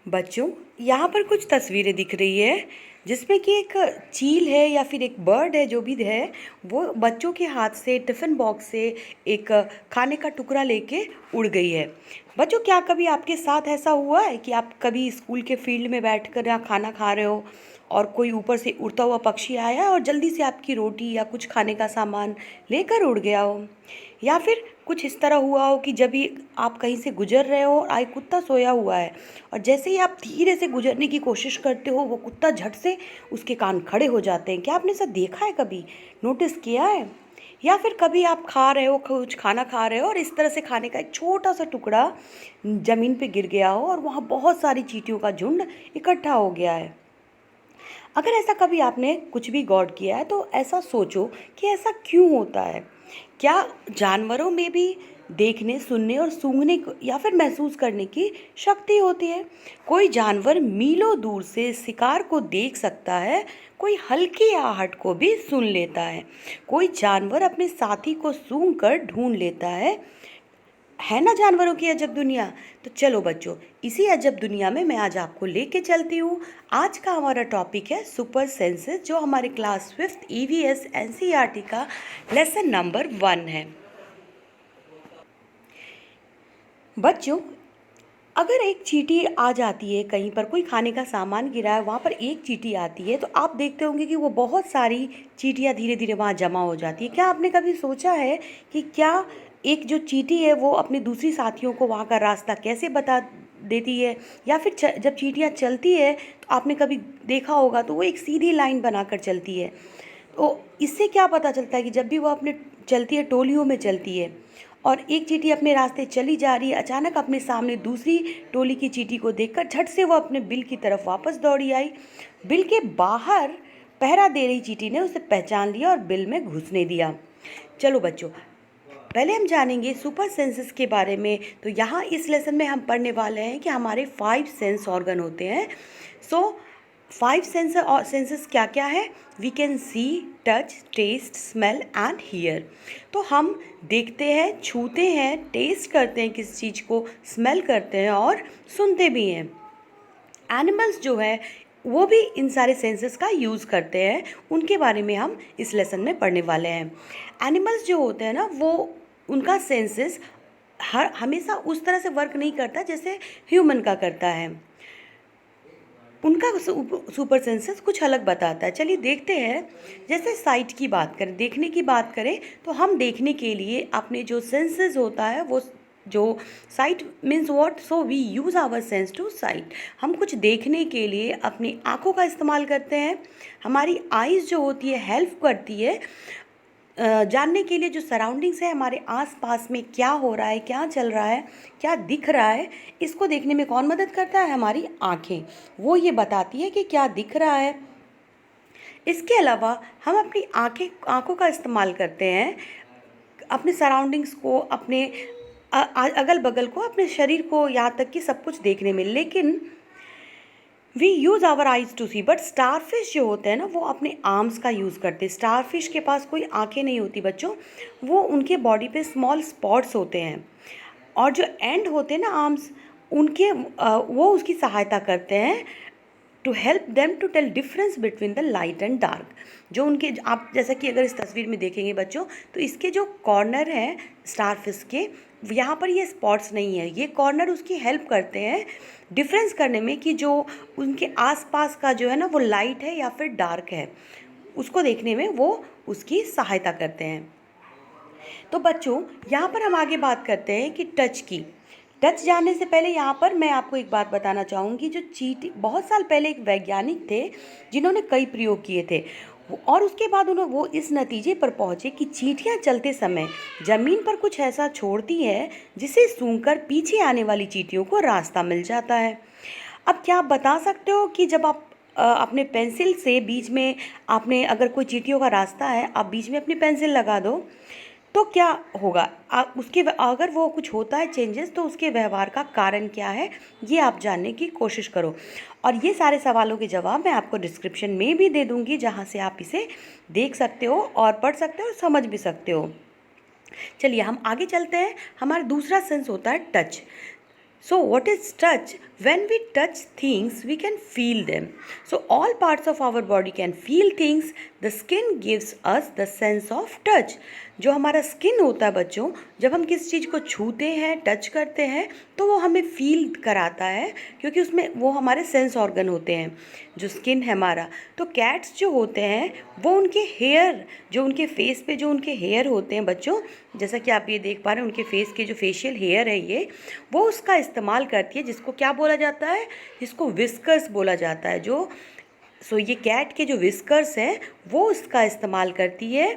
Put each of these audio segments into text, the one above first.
बच्चों, यहाँ पर कुछ तस्वीरें दिख रही है जिसमें कि एक चील है या फिर एक बर्ड है, जो भी है वो बच्चों के हाथ से टिफ़िन बॉक्स से एक खाने का टुकड़ा लेके उड़ गई है। बच्चों, क्या कभी आपके साथ ऐसा हुआ है कि आप कभी स्कूल के फील्ड में बैठकर यहाँ खाना खा रहे हो और कोई ऊपर से उड़ता हुआ पक्षी आया और जल्दी से आपकी रोटी या कुछ खाने का सामान लेकर उड़ गया हो? या फिर कुछ इस तरह हुआ हो कि जब भी आप कहीं से गुजर रहे हो और एक कुत्ता सोया हुआ है और जैसे ही आप धीरे से गुजरने की कोशिश करते हो, वो कुत्ता झट से उसके कान खड़े हो जाते हैं। क्या आपने ऐसा देखा है, कभी नोटिस किया है? या फिर कभी आप खा रहे हो, कुछ खाना खा रहे हो और इस तरह से खाने का एक छोटा सा टुकड़ा ज़मीन पे गिर गया हो और वहाँ बहुत सारी चींटियों का झुंड इकट्ठा हो गया है। अगर ऐसा कभी आपने कुछ भी गौर किया है तो ऐसा सोचो कि ऐसा क्यों होता है। क्या जानवरों में भी देखने, सुनने और सूंघने या फिर महसूस करने की शक्ति होती है? कोई जानवर मीलों दूर से शिकार को देख सकता है, कोई हल्की आहट को भी सुन लेता है, कोई जानवर अपने साथी को सूंघ कर ढूंढ लेता है ना जानवरों की अजब दुनिया। तो चलो बच्चों, इसी अजब दुनिया में मैं आज आपको लेके चलती हूँ। आज का हमारा टॉपिक है सुपर सेंसेस, जो हमारे क्लास 5th EVS NCERT का लेसन नंबर 1 है। बच्चों, अगर एक चींटी आ जाती है, कहीं पर कोई खाने का सामान गिरा है, वहाँ पर एक चींटी आती है, तो आप देखते होंगे कि वो बहुत सारी चींटियाँ धीरे धीरे वहाँ जमा हो जाती है। क्या आपने कभी सोचा है कि क्या एक जो चींटी है वो अपनी दूसरी साथियों को वहाँ का रास्ता कैसे बता देती है? या फिर जब चींटियाँ चलती है तो आपने कभी देखा होगा तो वो एक सीधी लाइन बनाकर चलती है। तो इससे क्या पता चलता है कि जब भी वो अपने चलती है, टोलियों में चलती है और एक चींटी अपने रास्ते चली जा रही है, अचानक अपने सामने दूसरी टोली की चींटी को देखकर झट से वो अपने बिल की तरफ वापस दौड़ी आई। बिल के बाहर पहरा दे रही चींटी ने उसे पहचान लिया और बिल में घुसने दिया। चलो बच्चों, पहले हम जानेंगे सुपर सेंसेस के बारे में। तो यहाँ इस लेसन में हम पढ़ने वाले हैं कि हमारे 5 सेंस ऑर्गन होते हैं। सो 5 सेंसेस क्या क्या है? We can see, touch, taste, smell and hear. तो हम देखते हैं, छूते हैं, टेस्ट करते हैं किस चीज़ को, स्मेल करते हैं और सुनते भी हैं। एनिमल्स जो है वो भी इन सारे सेंसेस का यूज़ करते हैं, उनके बारे में हम इस लेसन में पढ़ने वाले हैं। एनिमल्स जो होते हैं ना, वो उनका सेंसेस हर हमेशा उस तरह से वर्क नहीं करता जैसे ह्यूमन का करता है। उनका सुपर सेंसेस कुछ अलग बताता है। चलिए देखते हैं। जैसे साइट की बात करें, देखने की बात करें, तो हम देखने के लिए अपने जो सेंसेस होता है वो जो sight means what, so we use our sense to sight. हम कुछ देखने के लिए अपनी आँखों का इस्तेमाल करते हैं। हमारी आइज़ जो होती है हेल्प करती है जानने के लिए जो सराउंडिंग्स है, हमारे आसपास में क्या हो रहा है, क्या चल रहा है, क्या दिख रहा है, इसको देखने में कौन मदद करता है? हमारी आँखें। वो ये बताती है कि क्या दिख रहा है। इसके अलावा हम अपनी आँखों का इस्तेमाल करते हैं अपने सराउंडिंग्स को, अपने अगल बगल को, अपने शरीर को, यहाँ तक कि सब कुछ देखने में। लेकिन we use our eyes to see, but starfish जो होते हैं ना, वो अपने आर्म्स का यूज़ करते हैं। स्टारफिश के पास कोई आंखें नहीं होती बच्चों, वो उनके बॉडी पे स्मॉल स्पॉट्स होते हैं और जो एंड होते हैं ना आर्म्स, उनके वो उसकी सहायता करते हैं to help them to tell difference between the light and dark. जो उनके, आप जैसा कि अगर इस तस्वीर में देखेंगे बच्चों, तो इसके जो कॉर्नर हैं स्टारफिश के, यहाँ पर ये स्पॉट्स नहीं है, ये कॉर्नर उसकी हेल्प करते हैं डिफरेंस करने में कि जो उनके आसपास का जो है ना वो लाइट है या फिर डार्क है, उसको देखने में वो उसकी सहायता करते हैं। तो बच्चों, यहाँ पर हम आगे बात करते हैं कि टच की। टच जानने से पहले यहाँ पर मैं आपको एक बात बताना चाहूँगी। जो चींटी, बहुत साल पहले एक वैज्ञानिक थे जिन्होंने कई प्रयोग किए थे और उसके बाद उन्होंने वो इस नतीजे पर पहुँचे कि चींटियाँ चलते समय ज़मीन पर कुछ ऐसा छोड़ती है जिसे सूंघकर पीछे आने वाली चींटियों को रास्ता मिल जाता है। अब क्या आप बता सकते हो कि जब आप अपने पेंसिल से बीच में, आपने अगर कोई चींटियों का रास्ता है, आप बीच में अपनी पेंसिल लगा दो तो क्या होगा? उसके अगर वो कुछ होता है चेंजेस, तो उसके व्यवहार का कारण क्या है, ये आप जानने की कोशिश करो। और ये सारे सवालों के जवाब मैं आपको डिस्क्रिप्शन में भी दे दूँगी, जहाँ से आप इसे देख सकते हो और पढ़ सकते हो और समझ भी सकते हो। चलिए हम आगे चलते हैं। हमारा दूसरा सेंस होता है touch. So, what is touch? When we touch things, we can feel them. So, all parts of our body can feel things. The skin gives us the sense of touch. जो हमारा skin होता है बच्चों, जब हम किस चीज़ को छूते हैं, टच करते हैं, तो वो हमें फील कराता है, क्योंकि उसमें वो हमारे सेंस ऑर्गन होते हैं, जो स्किन है हमारा। तो कैट्स जो होते हैं वो उनके हेयर, जो उनके फेस पे जो उनके हेयर होते हैं बच्चों, जैसा कि आप ये देख पा रहे हैं, उनके फेस के जो फेशियल हेयर है ये, वो उसका इस्तेमाल करती है, जिसको क्या बोला जाता है, जिसको विस्कर्स बोला जाता है। ये कैट के जो विस्कर्स हैं वो उसका इस्तेमाल करती है।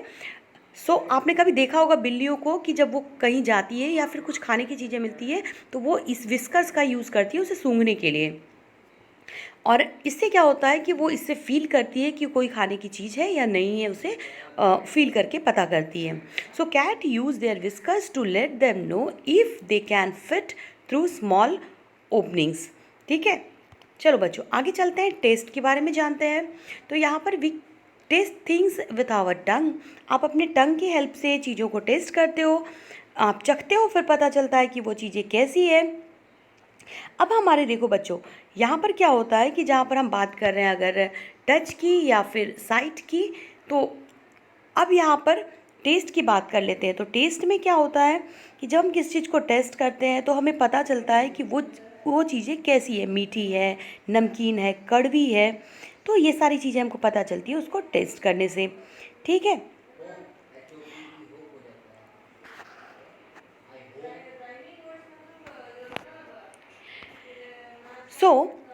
आपने कभी देखा होगा बिल्लियों को कि जब वो कहीं जाती है या फिर कुछ खाने की चीज़ें मिलती है तो वो इस विस्कर्स का यूज़ करती है उसे सूंघने के लिए, और इससे क्या होता है कि वो इससे फील करती है कि कोई खाने की चीज़ है या नहीं है, उसे फील करके पता करती है। So cat use their whiskers to let them know if they can fit through small openings. ठीक है, चलो बच्चों आगे चलते हैं, टेस्ट के बारे में जानते हैं। तो यहाँ पर we taste things with our tongue. आप अपने टंग की हेल्प से चीज़ों को टेस्ट करते हो, आप चखते हो, फिर पता चलता है कि वो चीज़ें कैसी है। अब हमारे देखो बच्चों, यहाँ पर क्या होता है कि जहाँ पर हम बात कर रहे हैं अगर टच की या फिर साइट की, तो अब यहाँ पर टेस्ट की बात कर लेते हैं। तो टेस्ट में क्या होता है कि जब हम किस चीज़ को टेस्ट करते हैं तो हमें पता चलता है कि वो चीज़ें कैसी है, मीठी है, नमकीन है, कड़वी है। तो ये सारी चीज़ें हमको पता चलती है उसको टेस्ट करने से। ठीक है, so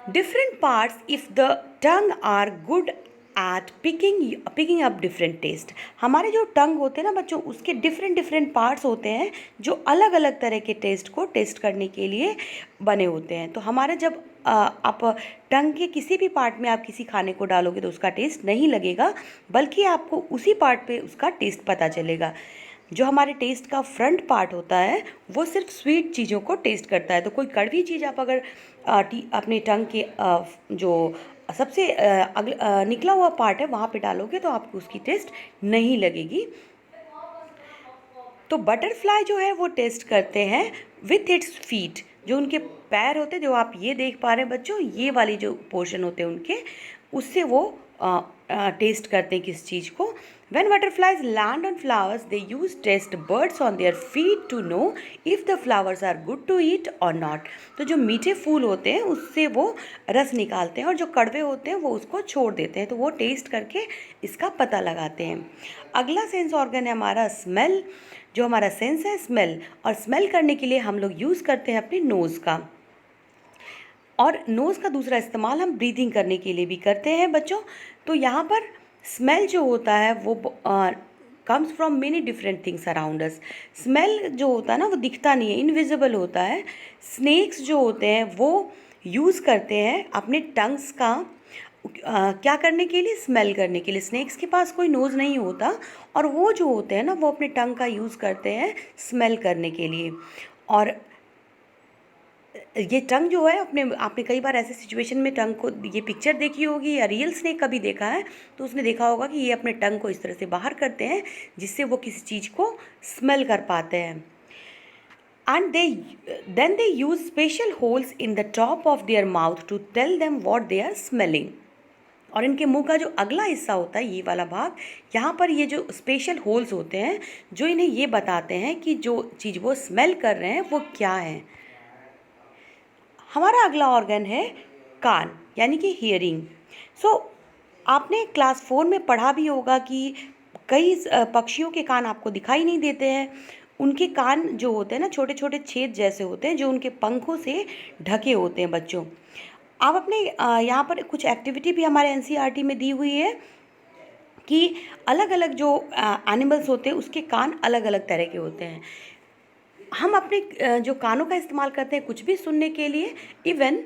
different parts, if the tongue are good at picking up different taste। हमारे जो टंग होते हैं ना बच्चों, उसके डिफरेंट पार्ट्स होते हैं जो अलग अलग तरह के टेस्ट को टेस्ट करने के लिए बने होते हैं। तो हमारे जब आप टंग के किसी भी पार्ट में आप किसी खाने को डालोगे तो उसका टेस्ट नहीं लगेगा, बल्कि आपको उसी पार्ट पे उसका टेस्ट पता चलेगा। जो हमारे टेस्ट का फ्रंट पार्ट होता है वो सिर्फ स्वीट चीज़ों को टेस्ट करता है। तो कोई कड़वी चीज़ आप अगर अपने टंग के जो सबसे निकला हुआ पार्ट है वहाँ पे डालोगे तो आपको उसकी टेस्ट नहीं लगेगी। तो बटरफ्लाई जो है वो टेस्ट करते हैं विथ इट्स फीट। जो उनके पैर होते हैं, जो आप ये देख पा रहे हैं बच्चों, ये वाली जो पोर्शन होते हैं उनके, उससे वो टेस्ट करते हैं किस चीज़ को। When butterflies land on flowers, they use taste buds on their feet to know if the flowers are good to eat or not। तो जो मीठे फूल होते हैं उससे वो रस निकालते हैं, और जो कड़वे होते हैं वो उसको छोड़ देते हैं, तो वो टेस्ट करके इसका पता लगाते हैं। अगला सेंस ऑर्गन है हमारा स्मेल। जो हमारा सेंस है स्मेल, और स्मेल करने के लिए हम लोग यूज़ करते हैं अपने नोज़ का, और नोज़ का दूसरा इस्तेमाल हम ब्रीदिंग करने के लिए भी करते हैं बच्चों। तो यहाँ पर स्मेल जो होता है वो comes from many different things around us. Smell जो होता है ना वो दिखता नहीं है, इनविजिबल होता है। स्नेक्स जो होते हैं वो यूज़ करते हैं अपने टंग्स का क्या करने के लिए, स्मेल करने के लिए। स्नेक्स के पास कोई नोज़ नहीं होता, और वो जो होते हैं ना वो अपने टंग का यूज़ करते हैं स्मेल करने के लिए। और ये टंग जो है आपने कई बार ऐसे सिचुएशन में टंग को, ये पिक्चर देखी होगी या रियल स्नेक कभी देखा है तो उसने देखा होगा कि ये अपने टंग को इस तरह से बाहर करते हैं जिससे वो किसी चीज़ को स्मेल कर पाते हैं। And then they use special holes in the top of their mouth to tell them what they are smelling. और इनके मुंह का जो अगला हिस्सा होता है, ये वाला भाग, यहाँ पर ये जो स्पेशल होल्स होते हैं जो इन्हें ये बताते हैं कि जो चीज़ वो स्मेल कर रहे हैं वो क्या है। हमारा अगला ऑर्गन है कान, यानी कि हियरिंग। आपने क्लास 4 में पढ़ा भी होगा कि कई पक्षियों के कान आपको दिखाई नहीं देते हैं। उनके कान जो होते हैं ना छोटे छोटे छेद जैसे होते हैं जो उनके पंखों से ढके होते हैं बच्चों। आप अपने यहाँ पर कुछ एक्टिविटी भी हमारे एनसीईआरटी में दी हुई है कि अलग अलग जो एनिमल्स होते हैं उसके कान अलग अलग तरह के होते हैं। हम अपने जो कानों का इस्तेमाल करते हैं कुछ भी सुनने के लिए। इवन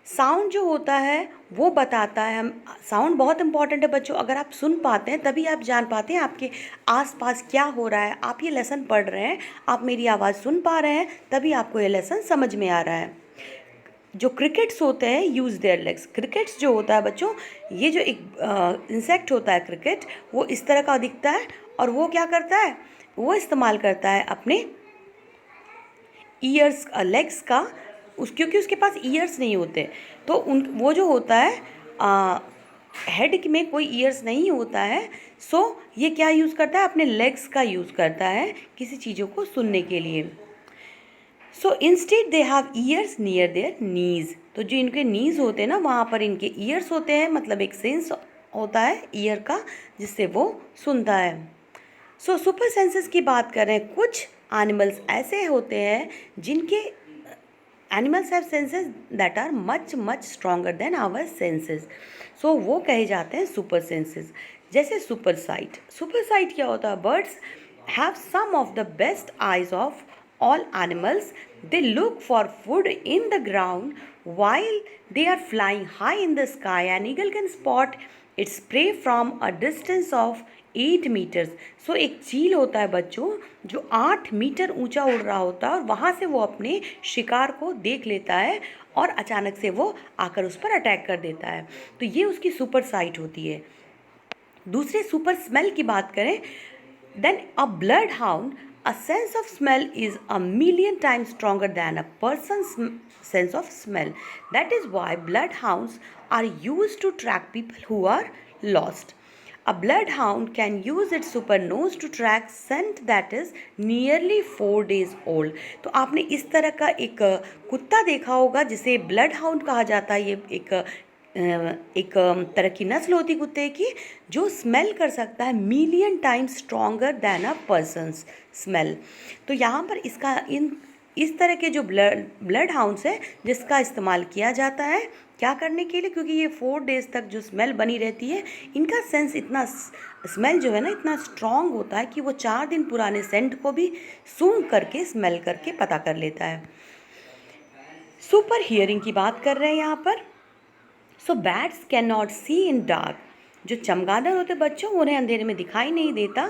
साउंड जो होता है वो बताता है, हम साउंड बहुत इंपॉर्टेंट है बच्चों। अगर आप सुन पाते हैं तभी आप जान पाते हैं आपके आसपास क्या हो रहा है। आप ये लेसन पढ़ रहे हैं, आप मेरी आवाज़ सुन पा रहे हैं, तभी आपको ये लेसन समझ में आ रहा है। जो क्रिकेट्स होते हैं यूज़ देयर लेग्स। क्रिकेट्स जो होता है बच्चों, ये जो एक इंसेक्ट होता है क्रिकेट, वो इस तरह का दिखता है, और वो क्या करता है, वो इस्तेमाल करता है अपने ईयर्स लेग्स का क्योंकि उसके पास ईयर्स नहीं होते, तो उन वो जो होता है हेड में कोई ईयर्स नहीं होता है। सो ये क्या यूज़ करता है, अपने लेग्स का यूज़ करता है किसी चीज़ों को सुनने के लिए। So instead they have ears near their knees, तो जो इनके नीज़ होते हैं ना वहाँ पर इनके ईयर्स होते हैं, मतलब एक सेंस होता है ईयर का जिससे वो सुनता है। सो सुपर सेंसेस की बात करें, कुछ एनिमल्स ऐसे होते हैं जिनके animals have senses that are much much stronger than our senses, so वो कहे जाते हैं सुपर सेंसेस। जैसे सुपर साइट, सुपर साइट क्या होता है, birds have some of the best eyes of all animals. They look for food in the ground while they are flying high in the sky. An eagle can spot its prey from a distance of 8 meters. So एक चील होता है बच्चों जो 8 metre ऊंचा उड़ रहा होता है और वहाँ से वो अपने शिकार को देख लेता है और अचानक से वो आकर उस पर अटैक कर देता है, तो ये उसकी सुपर साइट होती है। दूसरे सुपर स्मेल की बात करें, then a bloodhound, a sense of smell is a million times stronger than a person's sense of smell. That is why bloodhounds are used to track people who are lost. A bloodhound can use its super nose to track scent that is nearly 4 days old. तो आपने इस तरह का एक कुत्ता देखा होगा जिसे ब्लड हाउंड कहा जाता है। ये एक तरह की नस्ल होती कुत्ते की जो स्मेल कर सकता है million times stronger then a person's smell. तो यहाँ पर इसका इस तरह के जो ब्लड हाउंड्स है जिसका इस्तेमाल किया जाता है क्या करने के लिए, क्योंकि ये 4 डेज़ तक जो स्मेल बनी रहती है, इनका सेंस इतना स्मेल जो है ना इतना स्ट्रॉन्ग होता है कि वो 4 दिन पुराने सेंट को भी सूंघ करके स्मेल करके पता कर लेता है। सुपर हियरिंग की बात कर रहे हैं यहाँ पर। So bats can not see in dark, जो चमगादड़ होते बच्चों उन्हें अंधेरे में दिखाई नहीं देता।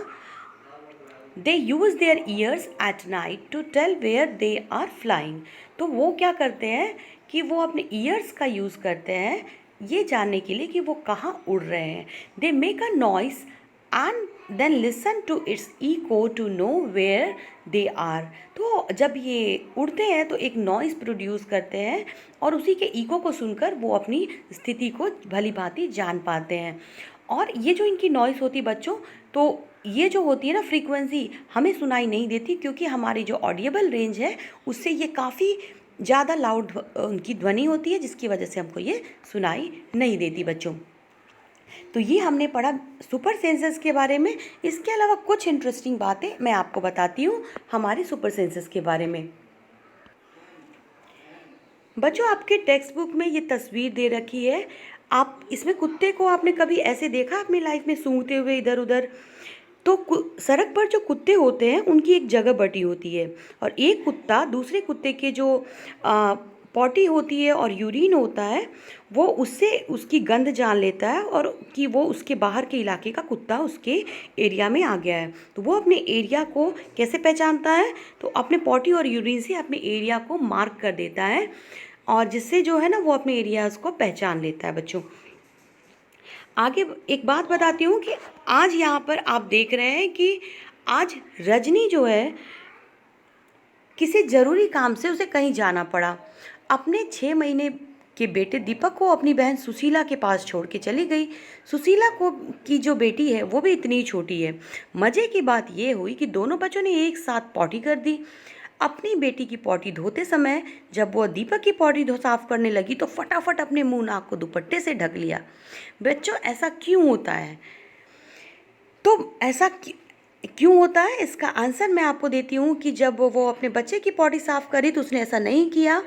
They use their ears at night to tell where they are flying, तो वो क्या करते हैं कि वो अपने ईयर्स का यूज़ करते हैं ये जानने के लिए कि वो कहाँ उड़ रहे हैं। They make a noise and then listen to its echo to know where they are, तो जब ये उड़ते हैं तो एक नॉइस प्रोड्यूस करते हैं और उसी के इको को सुनकर वो अपनी स्थिति को भली भांति जान पाते हैं। और ये जो इनकी नॉइस होती है बच्चों, तो ये जो होती है ना फ्रीक्वेंसी हमें सुनाई नहीं देती, क्योंकि हमारी जो ऑडिएबल रेंज है उससे ये काफ़ी ज़्यादा लाउड उनकी ध्वनि होती है, जिसकी वजह से हमको ये सुनाई नहीं देती बच्चों। तो ये हमने पढ़ा सुपर सेंसेस के बारे में। इसके अलावा कुछ इंटरेस्टिंग बातें मैं आपको बताती हूँ हमारे सुपर सेंसेस के बारे में। बच्चों आपके टेक्स्ट बुक में ये तस्वीर दे रखी है, आप इसमें कुत्ते को आपने कभी ऐसे देखा अपनी लाइफ में सूंघते हुए इधर उधर? तो सड़क पर जो कुत्ते होते हैं उनकी एक जगह बटी होती है और एक कुत्ता दूसरे कुत्ते के जो पॉटी होती है और यूरिन होता है वो उससे उसकी गंध जान लेता है और कि वो उसके बाहर के इलाके का कुत्ता उसके एरिया में आ गया है। तो वो अपने एरिया को कैसे पहचानता है, तो अपने पॉटी और यूरिन से अपने एरिया को मार्क कर देता है और जिससे जो है ना वो अपने एरियाज़ को पहचान लेता है बच्चों। आगे एक बात बताती हूँ कि आज यहाँ पर आप देख रहे हैं कि आज रजनी जो है किसी ज़रूरी काम से उसे कहीं जाना पड़ा, अपने 6 महीने के बेटे दीपक को अपनी बहन सुशीला के पास छोड़ के चली गई। सुशीला को की जो बेटी है वो भी इतनी ही छोटी है। मज़े की बात ये हुई कि दोनों बच्चों ने एक साथ पॉटी कर दी। अपनी बेटी की पॉटी धोते समय जब वो दीपक की पॉटी साफ करने लगी तो फटाफट अपने मुंह नाक को दुपट्टे से ढक लिया। बच्चों ऐसा क्यों होता है? तो ऐसा क्यों होता है इसका आंसर मैं आपको देती हूँ कि जब वो अपने बच्चे की पॉटी साफ़ करी तो उसने ऐसा नहीं किया,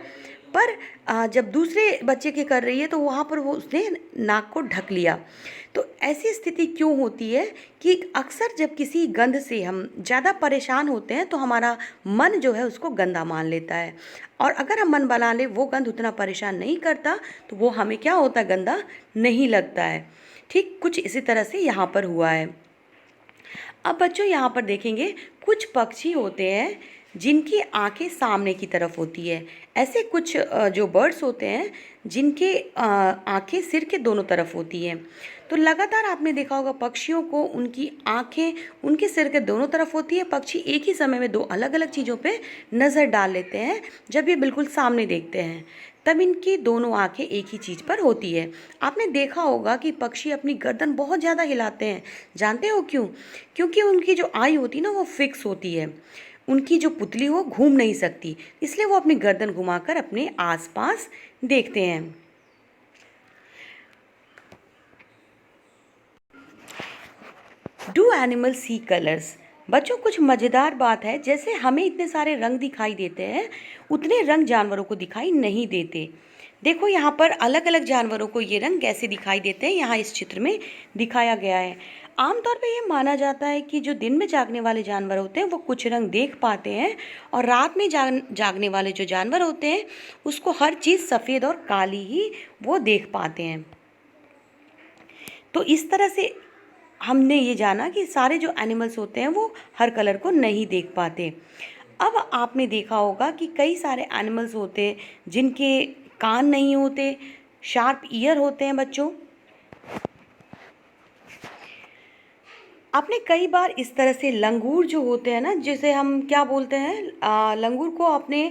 पर जब दूसरे बच्चे की कर रही है तो वहाँ पर वो उसने नाक को ढक लिया। तो ऐसी स्थिति क्यों होती है कि अक्सर जब किसी गंध से हम ज़्यादा परेशान होते हैं तो हमारा मन जो है उसको गंदा मान लेता है, और अगर हम मन बना ले वो गंध उतना परेशान नहीं करता तो वो हमें क्या होता है, गंदा नहीं लगता है। ठीक कुछ इसी तरह से यहाँ पर हुआ है। अब बच्चों यहाँ पर देखेंगे कुछ पक्षी होते हैं जिनकी आंखें सामने की तरफ होती है। ऐसे कुछ जो बर्ड्स होते हैं जिनके आंखें सिर के दोनों तरफ होती हैं। तो लगातार आपने देखा होगा पक्षियों को उनकी आँखें उनके सिर के दोनों तरफ होती है। पक्षी एक ही समय में दो अलग-अलग चीज़ों पे नज़र डाल लेते हैं। जब ये बिल्कुल सामने देखते हैं, तब इनकी दोनों आँखें एक ही चीज़ पर होती है। आपने देखा होगा कि पक्षी अपनी गर्दन बहुत ज़्यादा हिलाते हैं। जानते हो क्यों? क्योंकि उनकी जो आई होती है ना वो फिक्स होती है। उनकी जो पुतली वो घूम नहीं सकती, इसलिए वो अपनी गर्दन घुमाकर अपने आसपास देखते हैं। Do animal see colours? बच्चों, कुछ मज़ेदार बात है, जैसे हमें इतने सारे रंग दिखाई देते हैं उतने रंग जानवरों को दिखाई नहीं देते। देखो यहाँ पर अलग अलग जानवरों को ये रंग कैसे दिखाई देते हैं, यहाँ इस चित्र में दिखाया गया है। आमतौर पे ये माना जाता है कि जो दिन में जागने वाले जानवर होते हैं वो कुछ रंग देख पाते हैं, और रात में जागने वाले जो जानवर होते हैं उसको हर चीज़ सफ़ेद और काली ही वो देख पाते हैं। तो इस तरह से हमने ये जाना कि सारे जो एनिमल्स होते हैं वो हर कलर को नहीं देख पाते। अब आपने देखा होगा कि कई सारे एनिमल्स होते हैं जिनके कान नहीं होते, शार्प ईयर होते हैं बच्चों। आपने कई बार इस तरह से लंगूर जो होते हैं ना, जिसे हम क्या बोलते हैं, लंगूर को आपने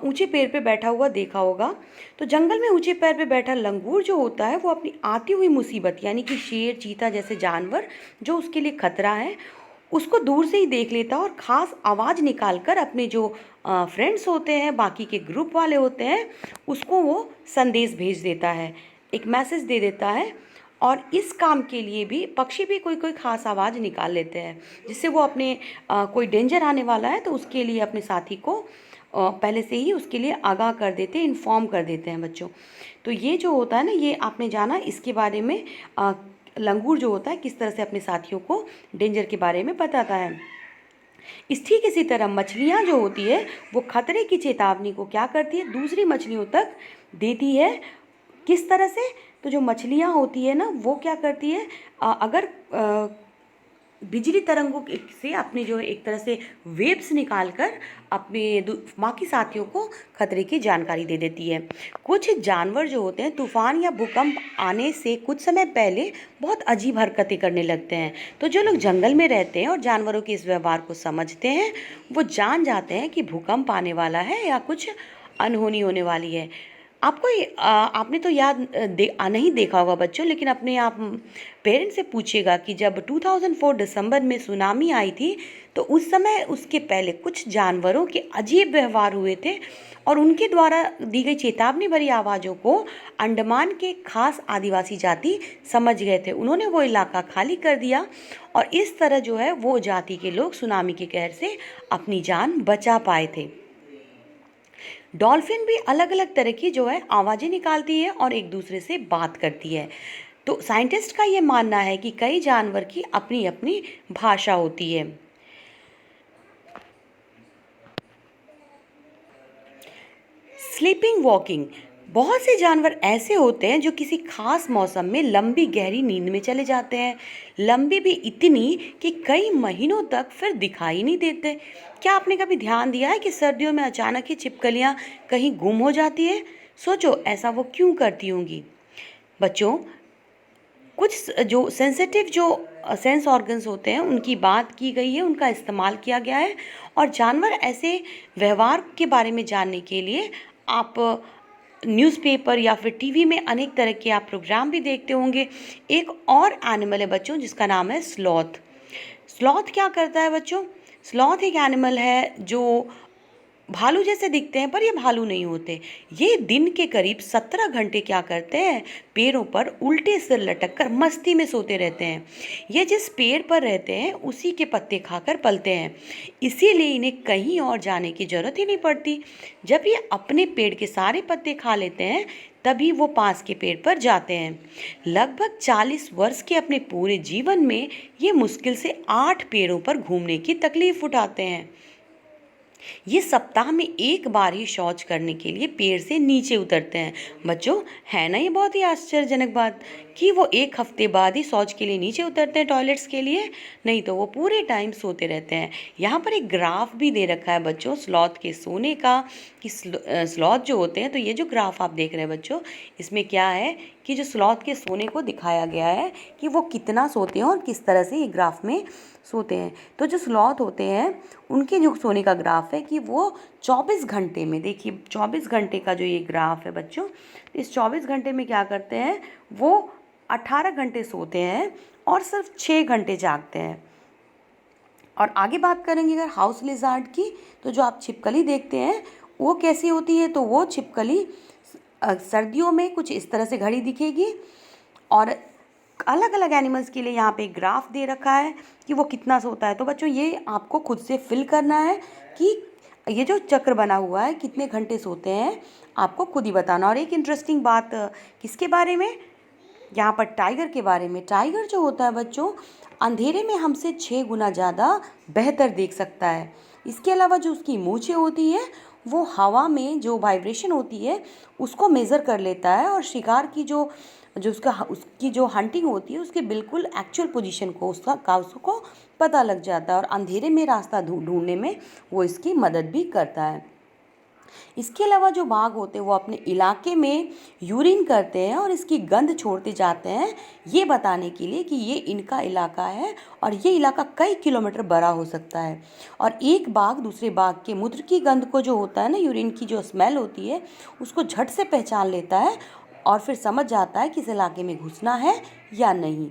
ऊंचे पेड़ पे बैठा हुआ देखा होगा। तो जंगल में ऊंचे पेड़ पे बैठा लंगूर जो होता है वो अपनी आती हुई मुसीबत, यानी कि शेर, चीता जैसे जानवर जो उसके लिए खतरा है, उसको दूर से ही देख लेता है और ख़ास आवाज़ निकाल कर अपने जो फ्रेंड्स होते हैं, बाकी के ग्रुप वाले होते हैं, उसको वो संदेश भेज देता है, एक मैसेज दे देता है। और इस काम के लिए भी पक्षी भी कोई कोई ख़ास आवाज़ निकाल लेते हैं, जिससे वो अपने कोई डेंजर आने वाला है तो उसके लिए अपने साथी को पहले से ही उसके लिए आगाह कर देते हैं, इन्फॉर्म कर देते हैं बच्चों। तो ये जो होता है ना, ये आपने जाना इसके बारे में, लंगूर जो होता है किस तरह से अपने साथियों को डेंजर के बारे में बताता है। इस ठीक इसी तरह मछलियाँ जो होती है वो खतरे की चेतावनी को क्या करती है, दूसरी मछलियों तक देती है। किस तरह से? तो जो मछलियाँ होती है ना वो क्या करती है, अगर बिजली तरंगों से अपनी जो एक तरह से वेव्स निकाल कर अपने बाकी साथियों को खतरे की जानकारी दे देती है। कुछ जानवर जो होते हैं तूफान या भूकंप आने से कुछ समय पहले बहुत अजीब हरकतें करने लगते हैं। तो जो लोग जंगल में रहते हैं और जानवरों के इस व्यवहार को समझते हैं वो जान जाते हैं कि भूकंप आने वाला है या कुछ अनहोनी होने वाली है। आपको आपने तो नहीं देखा होगा बच्चों, लेकिन अपने आप पेरेंट्स से पूछिएगा कि जब 2004 दिसंबर में सुनामी आई थी तो उस समय उसके पहले कुछ जानवरों के अजीब व्यवहार हुए थे, और उनके द्वारा दी गई चेतावनी भरी आवाज़ों को अंडमान के खास आदिवासी जाति समझ गए थे। उन्होंने वो इलाका खाली कर दिया, और इस तरह जो है वो जाति के लोग सुनामी के कहर से अपनी जान बचा पाए थे। डॉल्फिन भी अलग अलग तरह की जो है आवाज़ें निकालती है और एक दूसरे से बात करती है। तो साइंटिस्ट का ये मानना है कि कई जानवर की अपनी अपनी भाषा होती है। स्लीपिंग वॉकिंग, बहुत से जानवर ऐसे होते हैं जो किसी खास मौसम में लंबी गहरी नींद में चले जाते हैं, लंबी भी इतनी कि कई महीनों तक फिर दिखाई नहीं देते। क्या आपने कभी ध्यान दिया है कि सर्दियों में अचानक ही छिपकलियाँ कहीं गुम हो जाती है? सोचो ऐसा वो क्यों करती होंगी। बच्चों, कुछ जो सेंसिटिव जो सेंस ऑर्गन्स होते हैं उनकी बात की गई है, उनका इस्तेमाल किया गया है, और जानवर ऐसे व्यवहार के बारे में जानने के लिए आप न्यूज़पेपर या फिर टीवी में अनेक तरह के आप प्रोग्राम भी देखते होंगे। एक और एनिमल है बच्चों जिसका नाम है स्लॉथ। स्लॉथ क्या करता है बच्चों? स्लॉथ एक एनिमल है जो भालू जैसे दिखते हैं, पर ये भालू नहीं होते। ये दिन के करीब 17 घंटे क्या करते हैं, पेड़ों पर उल्टे सिर लटक कर मस्ती में सोते रहते हैं। ये जिस पेड़ पर रहते हैं उसी के पत्ते खाकर पलते हैं, इसीलिए इन्हें कहीं और जाने की ज़रूरत ही नहीं पड़ती। जब ये अपने पेड़ के सारे पत्ते खा लेते हैं तभी वो पास के पेड़ पर जाते हैं। लगभग 40 वर्ष के अपने पूरे जीवन में ये मुश्किल से 8 पेड़ों पर घूमने की तकलीफ उठाते हैं। ये सप्ताह में एक बार ही शौच करने के लिए पेड़ से नीचे उतरते हैं। बच्चों, है ना ये बहुत ही आश्चर्यजनक बात कि वो एक हफ्ते बाद ही शौच के लिए नीचे उतरते हैं टॉयलेट्स के लिए, नहीं तो वो पूरे टाइम सोते रहते हैं। यहाँ पर एक ग्राफ भी दे रखा है बच्चों स्लॉथ के सोने का, कि स्लॉथ जो होते हैं, तो ये जो ग्राफ आप देख रहे हैं बच्चों, इसमें क्या है कि जो स्लॉथ के सोने को दिखाया गया है कि वो कितना सोते हैं और किस तरह से ये ग्राफ में सोते हैं। तो जो स्लॉथ होते हैं उनके जो सोने का ग्राफ है कि वो 24 घंटे में, देखिए 24 घंटे का जो ये ग्राफ है बच्चों, इस 24 घंटे में क्या करते हैं, वो 18 घंटे सोते हैं और सिर्फ 6 घंटे जागते हैं। और आगे बात करेंगे अगर हाउस लिज़ार्ड की, तो जो आप छिपकली देखते हैं वो कैसी होती है, तो वो छिपकली सर्दियों में कुछ इस तरह से घड़ी दिखेगी। और अलग अलग एनिमल्स के लिए यहाँ पे ग्राफ दे रखा है कि वो कितना सोता है। तो बच्चों ये आपको खुद से फिल करना है कि ये जो चक्र बना हुआ है कितने घंटे सोते हैं, आपको खुद ही बताना। और एक इंटरेस्टिंग बात किसके बारे में, यहाँ पर टाइगर के बारे में। टाइगर जो होता है बच्चों, अंधेरे में हमसे 6 गुना ज़्यादा बेहतर देख सकता है। इसके अलावा जो उसकी मूंछें होती है वो हवा में जो वाइब्रेशन होती है उसको मेज़र कर लेता है, और शिकार की जो जो उसकी जो हंटिंग होती है उसके बिल्कुल एक्चुअल पोजीशन को उसको पता लग जाता है, और अंधेरे में रास्ता ढूंढने में वो इसकी मदद भी करता है। इसके अलावा जो बाघ होते हैं वो अपने इलाके में यूरिन करते हैं और इसकी गंध छोड़ते जाते हैं, ये बताने के लिए कि ये इनका इलाका है और ये इलाका कई किलोमीटर बड़ा हो सकता है। और एक बाघ दूसरे बाघ के मूत्र की गंध को, जो होता है ना, यूरिन की जो स्मेल होती है, उसको झट से पहचान लेता है और फिर समझ जाता है कि इस इलाके में घुसना है या नहीं।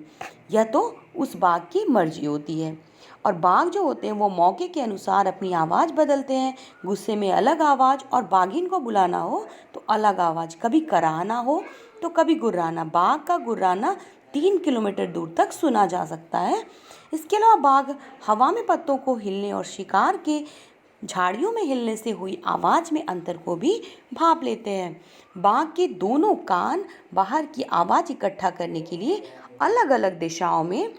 यह तो उस बाघ की मर्जी होती है। और बाघ जो होते हैं वो मौके के अनुसार अपनी आवाज़ बदलते हैं। गुस्से में अलग आवाज़, और बाघिन को बुलाना हो तो अलग आवाज़, कभी कराहना हो तो कभी गुर्राना। बाघ का गुर्राना 3 किलोमीटर दूर तक सुना जा सकता है। इसके अलावा बाघ हवा में पत्तों को हिलने और शिकार के झाड़ियों में हिलने से हुई आवाज़ में अंतर को भी भांप लेते हैं। बाघ के दोनों कान बाहर की आवाज़ इकट्ठा करने के लिए अलग अलग दिशाओं में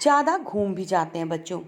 ज़्यादा घूम भी जाते हैं बच्चों।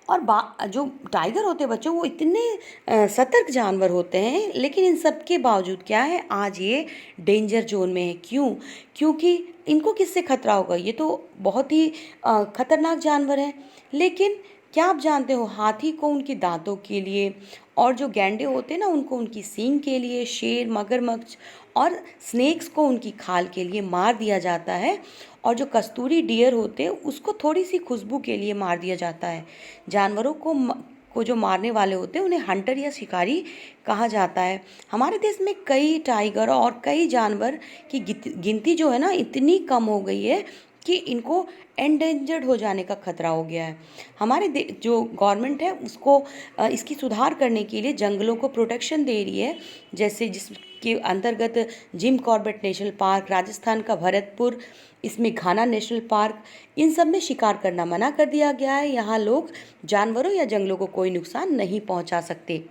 और जो टाइगर होते हैं बच्चों, वो इतने सतर्क जानवर होते हैं, लेकिन इन सब के बावजूद क्या है, आज ये डेंजर जोन में है। क्यों? क्योंकि इनको किससे खतरा होगा, ये तो बहुत ही खतरनाक जानवर हैं। लेकिन क्या आप जानते हो, हाथी को उनके दांतों के लिए, और जो गैंडे होते हैं ना उनको उनकी सींग के लिए, शेर, मगरमच्छ और स्नेक्स को उनकी खाल के लिए मार दिया जाता है, और जो कस्तूरी डियर होते हैं उसको थोड़ी सी खुशबू के लिए मार दिया जाता है। जानवरों को जो मारने वाले होते हैं उन्हें हंटर या शिकारी कहा जाता है। हमारे देश में कई टाइगर और कई जानवर की गिनती जो है ना इतनी कम हो गई है कि इनको एंडेंजर्ड हो जाने का खतरा हो गया है। हमारे जो गवर्नमेंट है उसको इसकी सुधार करने के लिए जंगलों को प्रोटेक्शन दे रही है, जैसे जिसके अंतर्गत Jim Corbett national park, Rajasthan का भरतपुर, इसमें घाना नेशनल पार्क, इन सब में शिकार करना मना कर दिया गया है। यहाँ लोग जानवरों या जंगलों को कोई नुकसान नहीं पहुँचा सकते।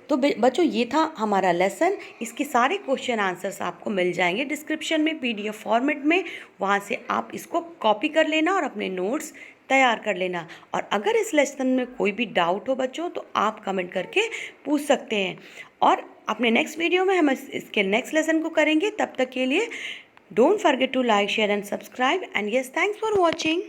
तो बच्चों ये था हमारा लेसन। इसके सारे क्वेश्चन आंसर्स आपको मिल जाएंगे डिस्क्रिप्शन में PDF फॉर्मेट में, वहाँ से आप इसको कॉपी कर लेना और अपने नोट्स तैयार कर लेना। और अगर इस लेसन में कोई भी डाउट हो बच्चों तो आप कमेंट करके पूछ सकते हैं, और अपने नेक्स्ट वीडियो में हम इसके नेक्स्ट लेसन को करेंगे। तब तक के लिए don't forget to like, share and subscribe, and yes, thanks for watching.